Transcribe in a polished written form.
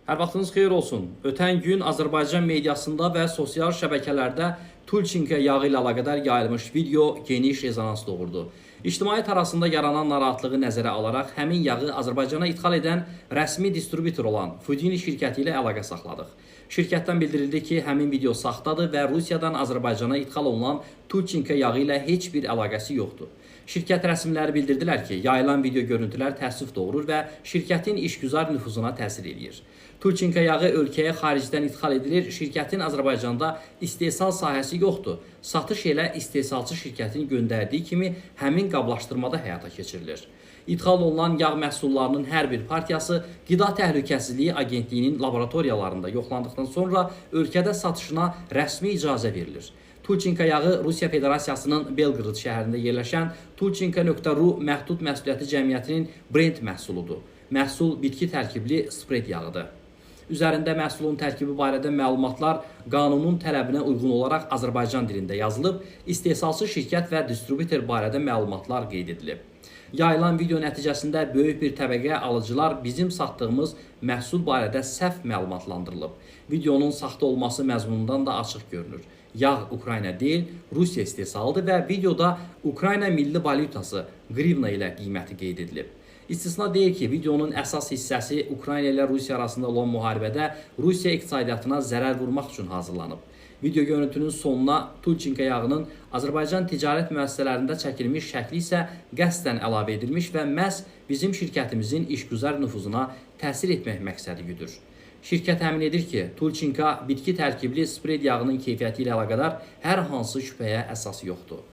Hər vaxtınız xeyir olsun. Ötən gün Azərbaycan mediasında və sosial şəbəkələrdə Tulçinka yağı ilə əlaqədar yayılmış video geniş rezonans doğurdu. İctimaiyyət arasında yaranan narahatlığı nəzərə alaraq həmin yağı Azərbaycana ixal edən rəsmi distributor olan Fudini şirkəti ilə əlaqə saxladıq. Şirkətdən bildirildi ki, həmin video saxtadır və Rusiyadan Azərbaycana ixal olunan Tulçinka yağı ilə heç bir əlaqəsi yoxdur. Şirkət rəsmiləri bildirdilər ki, yayılan video görüntülər təəssüf doğurur və şirkətin işgüzar nüfuzuna təsir edir. Tulçinka yağı ölkəyə xaricdən ixal edilir, şirkətin Azərbaycanda istehsal sahəsi yoxdur. Satış elə istehsalçı şirkətin göndərdiyi kimi həmin qablaşdırmada həyata keçirilir. İdxal olunan yağ məhsullarının hər bir partiyası Qida Təhlükəsizliyi Agentliyinin laboratoriyalarında yoxlandıqdan sonra ölkədə satışına rəsmi icazə verilir. Tulçinka yağı Rusiya Federasiyasının Belqrad şəhərində yerləşən Tulçinka.ru məhdud məsuliyyəti cəmiyyətinin brend məhsuludur. Məhsul bitki tərkibli spred yağıdır. Üzərində məhsulun tərkibi barədə məlumatlar qanunun tələbinə uyğun olaraq Azərbaycan dilində yazılıb, istehsalçı şirkət və distributor barədə məlumatlar qeyd edilib. Yayılan video nəticəsində böyük bir təbəqə alıcılar bizim satdığımız məhsul barədə səhv məlumatlandırılıb. Videonun saxta olması məzmunundan da açıq görünür. Yağ Ukrayna deyil, Rusiya istehsalıdır və videoda Ukrayna milli valyutası qrivna ilə qiyməti qeyd edilib. İstisna deyil ki, videonun əsas hissəsi Ukrayna ilə Rusiya arasında olan müharibədə Rusiya iqtisadiyyatına zərər vurmaq üçün hazırlanıb. Video görüntünün sonuna Tulçinka yağının Azərbaycan ticarət müəssisələrində çəkilmiş şəkli isə qəsdən əlavə edilmiş və məhz bizim şirkətimizin işgüzar nüfuzuna təsir etmək məqsədi güdür. Şirkət əmin edir ki, Tulçinka bitki tərkibli spred yağının keyfiyyəti ilə əlaqədar hər hansı şübhəyə əsas yoxdur.